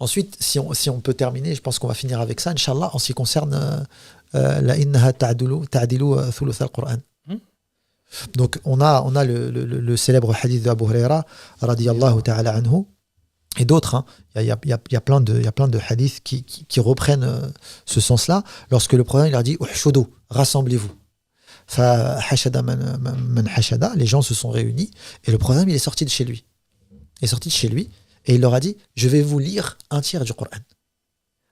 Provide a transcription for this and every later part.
Ensuite, si on peut terminer, je pense qu'on va finir avec ça, Inch'Allah, en ce qui concerne la innaha ta'dilu thuluth al-Qur'an. Donc, on a le célèbre hadith d'Abu Huraira, radiyallahu ta'ala anhu, et d'autres. Hein. Il y a plein de hadiths qui reprennent ce sens-là. Lorsque le prophète leur dit « Uhshudu », rassemblez-vous. Hashada man hashada, les gens se sont réunis, et le prophète il est sorti de chez lui. Et il leur a dit « Je vais vous lire un tiers du Coran ».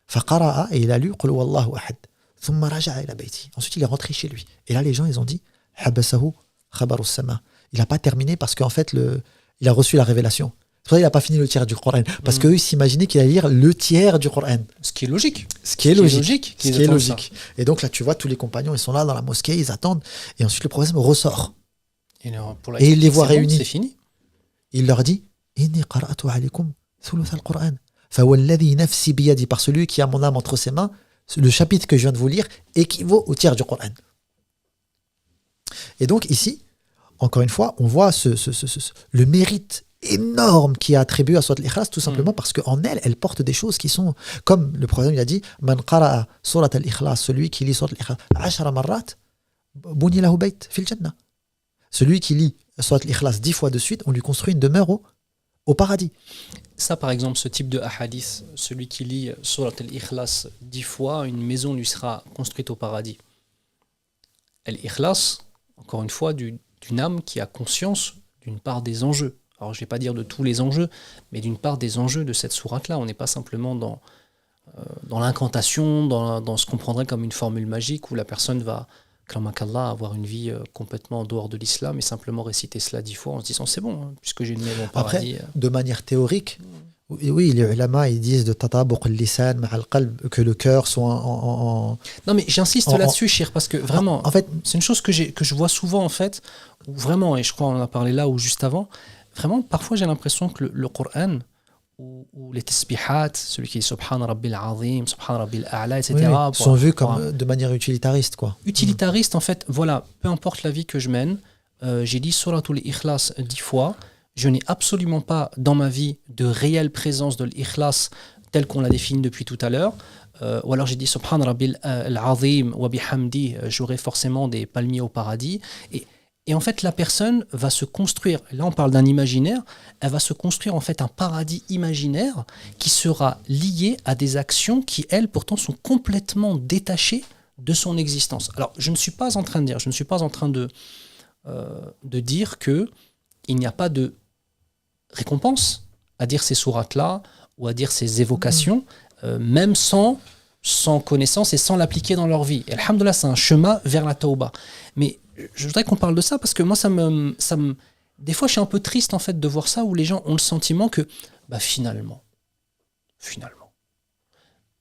Faqara'a, et il a lu « Qul huwallahu ahad ». Thumma raja'a ila bayti. Ensuite, il est rentré chez lui. Et là, les gens, ils ont dit « Habasahu khabaru sama ». Il n'a pas terminé parce qu'en fait, il a reçu la révélation. C'est pour ça qu'il n'a pas fini le tiers du Coran. Parce qu'eux, ils s'imaginaient qu'il allait lire le tiers du Coran. Ce qui est logique. Ce qui est logique. Et donc là, tu vois, tous les compagnons, ils sont là dans la mosquée, ils attendent. Et ensuite, le prophète ressort. Et il les voit réunis. C'est fini. Il leur dit « Inni qara'atu alaykum thuluth al-Qur'an. Fawalladhi nafsi biyadi » par celui qui a mon âme entre ses mains, le chapitre que je viens de vous lire équivaut au tiers du Coran. Et donc ici, encore une fois, on voit le mérite énorme qui est attribué à Surat al-Ikhlas, tout simplement parce qu'en elle porte des choses qui sont, comme le prophète il a dit, Man qara'a Surat al-Ikhlas, celui qui lit Surat al-Ikhlas 10 marrat, buni lahu bayt fil jannah. Celui qui lit Surat al-Ikhlas 10 fois de suite, on lui construit une demeure au paradis. Ça, par exemple, ce type de hadith, celui qui lit Surat al-Ikhlas 10 fois, une maison lui sera construite au paradis. Al-Ikhlas, encore une fois, d'une âme qui a conscience d'une part des enjeux. Alors, je ne vais pas dire de tous les enjeux, mais d'une part des enjeux de cette sourate-là. On n'est pas simplement dans l'incantation, dans ce qu'on prendrait comme une formule magique où la personne va, klamakallah, avoir une vie complètement en dehors de l'islam et simplement réciter cela 10 fois en se disant c'est bon, hein, puisque j'ai une maison au paradis. Après, de manière théorique, oui, les ulama ils disent de tatabuq al-lisan ma'a al-qalb, que le cœur soit en... Non, mais j'insiste là-dessus, Chir, parce que vraiment, en fait, c'est une chose que je vois souvent, en fait, où vraiment, et je crois qu'on en a parlé là ou juste avant, vraiment, parfois j'ai l'impression que le Coran ou les tasbihat, celui qui est Subhan Rabbil Azim, Subhan Rabbil A'la, etc. Oui, sont vus comme de manière utilitariste, quoi. Utilitariste, en fait, voilà, peu importe la vie que je mène, j'ai dit Suratul Ikhlas 10 fois, je n'ai absolument pas dans ma vie de réelle présence de l'ikhlas tel qu'on l'a défini depuis tout à l'heure. Ou alors j'ai dit Subhan Rabbil Azim wa bihamdi, j'aurai forcément des palmiers au paradis. Et en fait, la personne va se construire, là on parle d'un imaginaire, elle va se construire en fait un paradis imaginaire qui sera lié à des actions qui, elles, pourtant sont complètement détachées de son existence. Alors, je ne suis pas en train de dire que il n'y a pas de récompense à dire ces sourates-là ou à dire ces évocations, même sans connaissance et sans l'appliquer dans leur vie. Et alhamdoulilah, c'est un chemin vers la tauba. Mais je voudrais qu'on parle de ça parce que moi, des fois, je suis un peu triste en fait de voir ça où les gens ont le sentiment que finalement,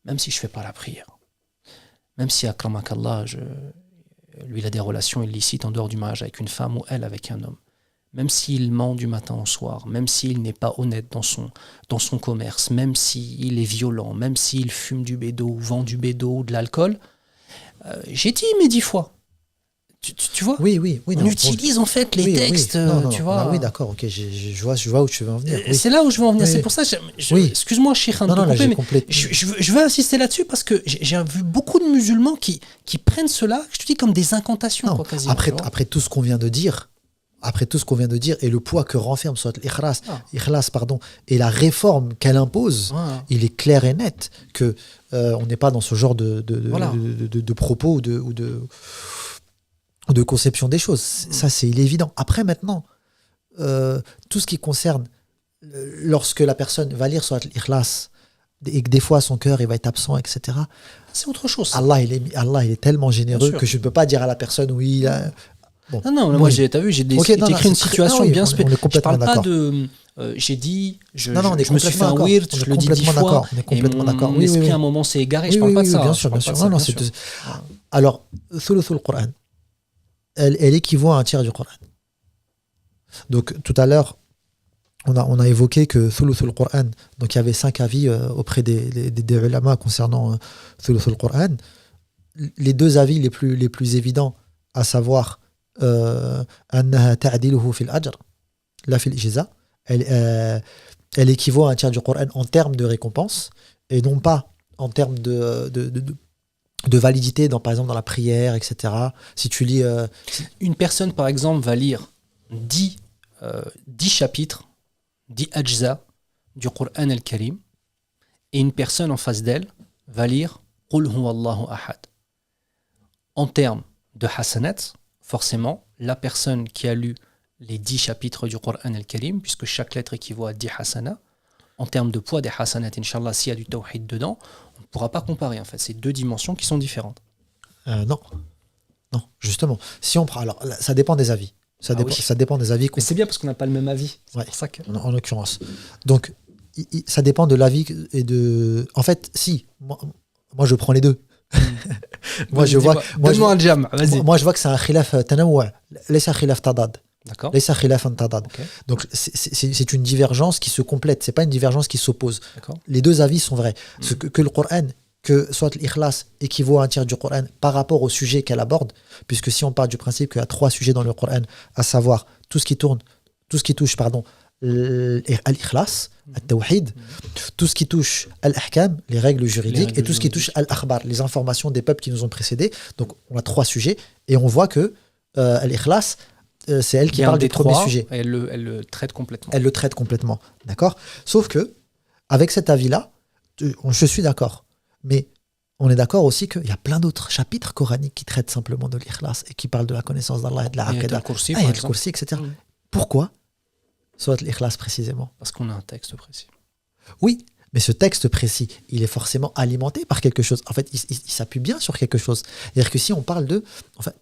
même si je fais pas la prière, même si akramakallah, lui il a des relations illicites en dehors du mariage avec une femme ou elle avec un homme, même s'il ment du matin au soir, même s'il n'est pas honnête dans son commerce, même s'il est violent, même s'il fume du bédo ou vend du bédo ou de l'alcool, j'ai dit mais 10 fois. Tu vois, oui, on utilise en fait les textes, tu vois. Oui, d'accord, ok, je vois où tu veux en venir. Oui. C'est là où je veux en venir. C'est pour ça, excuse-moi, Cheikh, je veux insister là-dessus parce que j'ai vu beaucoup de musulmans qui prennent cela, je te dis, comme des incantations. Non, quoi, quasiment, après tout ce qu'on vient de dire, et le poids que renferme soit l'ikhlas, et la réforme qu'elle impose, il est clair et net que on n'est pas dans ce genre de propos ou de conception des choses. Ça, c'est évident. Après, maintenant, tout ce qui concerne lorsque la personne va lire sur l'ikhlas et que des fois son cœur il va être absent, etc. C'est autre chose. Allah, il est tellement généreux que je ne peux pas dire à la personne oui. Bon. Non, moi, t'as vu, j'ai décrit une situation bien spécifique. Je parle pas de... j'ai dit, je me suis fait un weird, je le dis 10 fois, et mon esprit à un moment s'est égaré, je parle pas de ça. Bien sûr. Alors, thuluthul Qur'an, elle équivaut à un tiers du Qur'an. Donc, tout à l'heure, on a évoqué que thuluthul Qur'an, donc il y avait 5 avis auprès des ulama concernant thuluthul Qur'an. Les 2 avis les plus évidents, à savoir أنها تعدله في الأجر لا في الإجزاء, elle équivaut à un tiers du Coran en termes de récompense, et non pas en termes de validité, par exemple dans la prière, etc. Si tu lis... Une personne, par exemple, va lire 10 chapitres, 10 ajza du Coran al-Karim, et une personne en face d'elle va lire Qul huwa Allahu ahad. En termes de hasanat, forcément, la personne qui a lu les 10 chapitres du Coran al-Karim, puisque chaque lettre équivaut à 10 hasanat, en termes de poids des hasanat, Inch'Allah, s'il y a du tawhid dedans, on ne pourra pas comparer. En fait, c'est deux dimensions qui sont différentes. Non, justement. Si on prend, alors, ça dépend des avis. Ça dépend des avis. Mais c'est bien parce qu'on n'a pas le même avis. C'est pour ça que... en l'occurrence. Donc, ça dépend de l'avis et de... En fait, si, moi je prends les deux. Moi, je vois que c'est un khilaf tanawwu', laysa khilaf tadad. D'accord. Laysa khilafan tadad. Okay. Donc, c'est une divergence qui se complète, c'est pas une divergence qui s'oppose. D'accord. Les deux avis sont vrais. Que le Coran, que soit l'Ikhlas équivaut à un tiers du Coran par rapport au sujet qu'elle aborde, puisque si on part du principe qu'il y a 3 sujets dans le Coran, à savoir tout ce qui touche al-Ikhlas, al-Tawhid, tout ce qui touche al-Ahkam, les règles juridiques, et tout ce qui touche al-Akhbar, les informations des peuples qui nous ont précédés. Donc on a 3 sujets, et on voit que al-Ikhlas, c'est elle qui parle des premiers sujets. Elle le traite complètement. Elle le traite complètement, d'accord ? Sauf que, avec cet avis-là, je suis d'accord. Mais on est d'accord aussi qu'il y a plein d'autres chapitres coraniques qui traitent simplement de l'Ikhlas et qui parlent de la connaissance d'Allah et de la Aqidah. Il y a le Kursi, etc. Pourquoi soit l'Ikhlas précisément ? Parce qu'on a un texte précis. Oui, mais ce texte précis, il est forcément alimenté par quelque chose. En fait, il s'appuie bien sur quelque chose. C'est-à-dire que si on parle de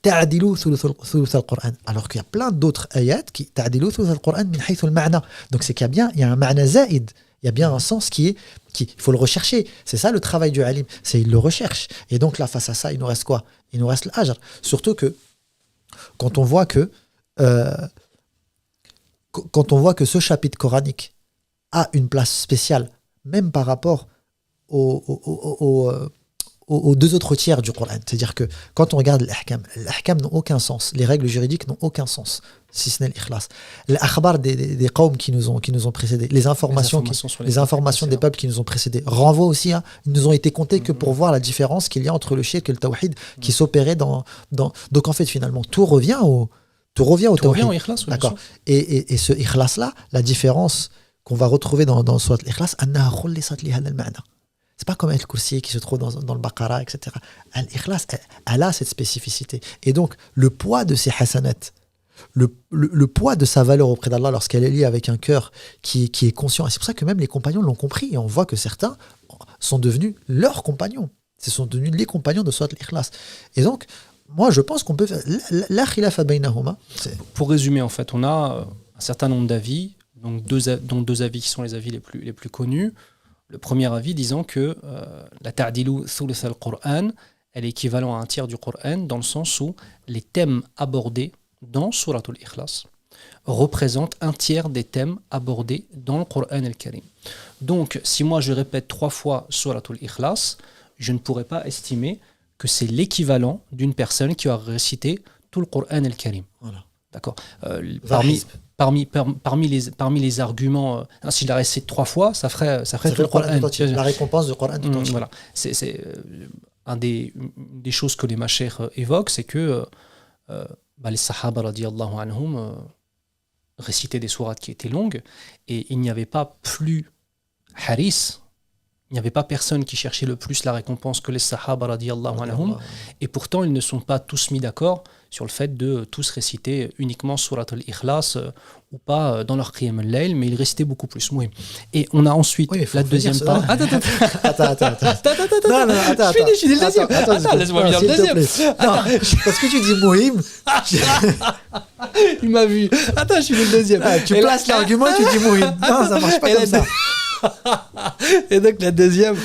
ta'adilu thuluth al-Qur'an, alors qu'il y a plein d'autres ayats qui ta'adilu thuluth al-Qur'an min haythu al-ma'na. Donc c'est qu'il y a un ma'na zaïd. Il y a bien un sens il faut le rechercher. C'est ça le travail du alim. C'est il le recherche. Et donc là, face à ça, il nous reste quoi ? Il nous reste l'ajr. Surtout que quand on voit que ce chapitre coranique a une place spéciale, même par rapport aux 2 autres tiers du Coran. C'est-à-dire que quand on regarde l'ahkam n'ont aucun sens. Les règles juridiques n'ont aucun sens, si ce n'est l'ikhlas. L'akhbar des qawms qui nous ont précédés, les informations des peuples qui nous ont précédés, renvoient aussi à, ils nous ont été comptés que pour voir la différence qu'il y a entre le shirk et le tawhid qui s'opérait dans... Donc en fait, finalement, tout revient au tawhid. Ikhlas, d'accord. Et ce ikhlas-là, la différence qu'on va retrouver dans Surat al-Ikhlas, c'est pas comme Al-Kursi qui se trouve dans le Baqara, etc. Al-Ikhlas, elle a cette spécificité. Et donc, le poids de ses hasanat, le poids de sa valeur auprès d'Allah lorsqu'elle est liée avec un cœur qui est conscient. Et c'est pour ça que même les compagnons l'ont compris. Et on voit que certains sont devenus leurs compagnons. Ce sont devenus les compagnons de Surat al-Ikhlas. Et donc, moi, je pense qu'on peut faire la khilafa baynahuma. Pour résumer, en fait, on a un certain nombre d'avis, donc deux avis qui sont les avis les plus connus. Le premier avis disant que la ta'dilu thuluth al-Qur'an, elle est équivalente à un tiers du Qur'an dans le sens où les thèmes abordés dans Surat al-Ikhlas représentent un tiers des thèmes abordés dans le Qur'an al-Karim. Donc, si moi je répète 3 fois Surat al-Ikhlas, je ne pourrais pas estimer que c'est l'équivalent d'une personne qui a récité tout le Qur'an al-Karim. Voilà. D'accord. Parmi les arguments, si je la récite 3 fois, ça ferait tout le Qur'an. La récompense du Qur'an tout entier. Voilà. C'est un des choses que les mashayikh évoquent, c'est que les sahaba radiyallahu anhum récitaient des sourates qui étaient longues, et il n'y avait pas plus haris, il n'y avait pas personne qui cherchait le plus la récompense que les sahaba radiyallahu anhum, et pourtant ils ne sont pas tous mis d'accord sur le fait de tous réciter uniquement Surat al-Ikhlas ou pas dans leur Qiyam al-Layl, mais ils récitaient beaucoup plus. Oui. Et on a ensuite la deuxième parole. Attends. Non, attends. Je finis le deuxième. Attends, laisse-moi finir le deuxième. Parce que tu dis Mouhim. Il m'a vu. Attends, je finis le deuxième. Tu places l'argument et tu dis Mouhim. Non, ça marche pas comme ça. Et donc la deuxième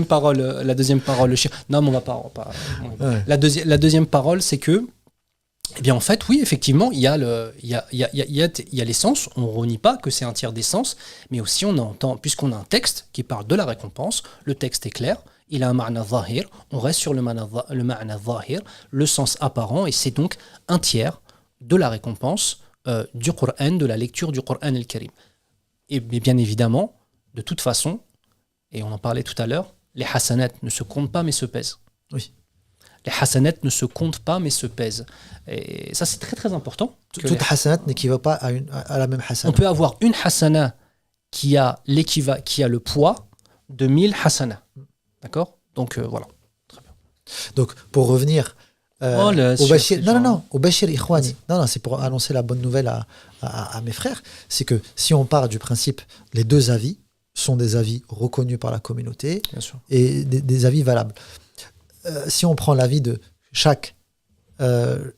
parole, non, mais on va pas. Ouais. La deuxième parole, c'est que, eh bien en fait, oui, effectivement, il y a l'essence. On renie pas que c'est un tiers d'essence, mais aussi on entend, puisqu'on a un texte qui parle de la récompense, le texte est clair. Il a un ma'na zahir, on reste sur le ma'na zahir, le sens apparent, et c'est donc un tiers de la récompense du Coran, de la lecture du Coran al-Karim. mais bien évidemment, de toute façon, et on en parlait tout à l'heure, les hasanats ne se comptent pas mais se pèsent. Oui. Les hasanats ne se comptent pas mais se pèsent. Et ça, c'est très très important. Toute hasanat n'équivaut pas à la même hasana. On peut avoir une hasana qui a le poids de 1000 hasanats. D'accord? Donc voilà. Très bien. Donc pour revenir au Bashir, au Bashir Ikhwani. Non, c'est pour annoncer la bonne nouvelle à mes frères. C'est que si on part du principe, les deux avis sont des avis reconnus par la communauté. Bien sûr. Et des avis valables. Si on prend l'avis de chaque elle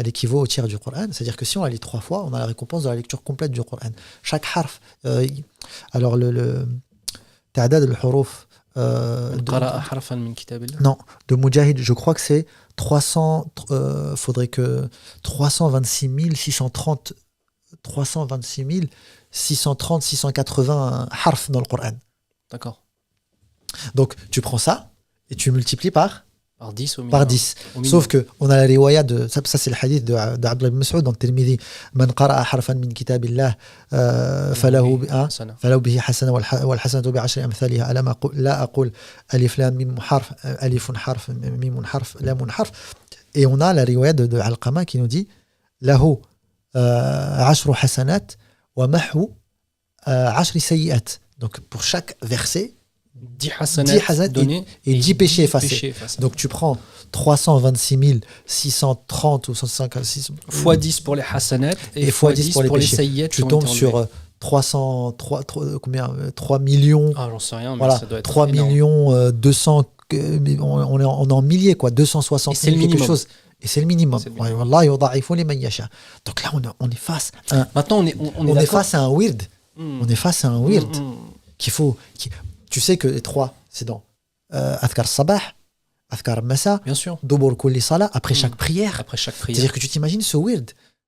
équivaut au tiers du Coran, c'est-à-dire que si on la lit 3 fois, on a la récompense de la lecture complète du Coran. Chaque harf, alors le ta'dad al-huruf non, de Mujahid, je crois que c'est 300, faudrait que 326 630, 680 harf dans le Coran. D'accord. Donc tu prends ça et tu multiplies par 10 au minimum. Par 10. Sauf que on a la riwaya de ça c'est le hadith d'Abdullah ibn Mas'ud dans Tirmidhi, man qara'a harfan min kitabillah falahu bihi hasana wal hasanatu bi 10 amthaliha la aqul alif lam mim harf alifun harf mim harf lam harf. Et on a la riwaya de Alqama qui nous dit lahu 10 hasanat wa mahwu 10 sayyi'at. Donc pour chaque verset 10 hasanat donnés et 10 péchés effacés. Donc tu prends 326 630 ou 156 fois 10 pour les hasanat et fois 10 pour les sayyi'at. Tu tombes sur 3 millions. Ah, j'en sais rien, mais voilà, ça doit être 3 millions 200. On est en milliers, quoi. 260 000 quelque chose. Et c'est le minimum. Donc là, on est face à un. Maintenant, on est face à un weird. On est face à un weird qu'il faut. Tu sais que les 3, c'est dans Adhkar Sabah, Adhkar Masa, bien sûr, Dubur Kulli Salah, après chaque prière. Après chaque prière. C'est-à-dire que tu t'imagines ce weird.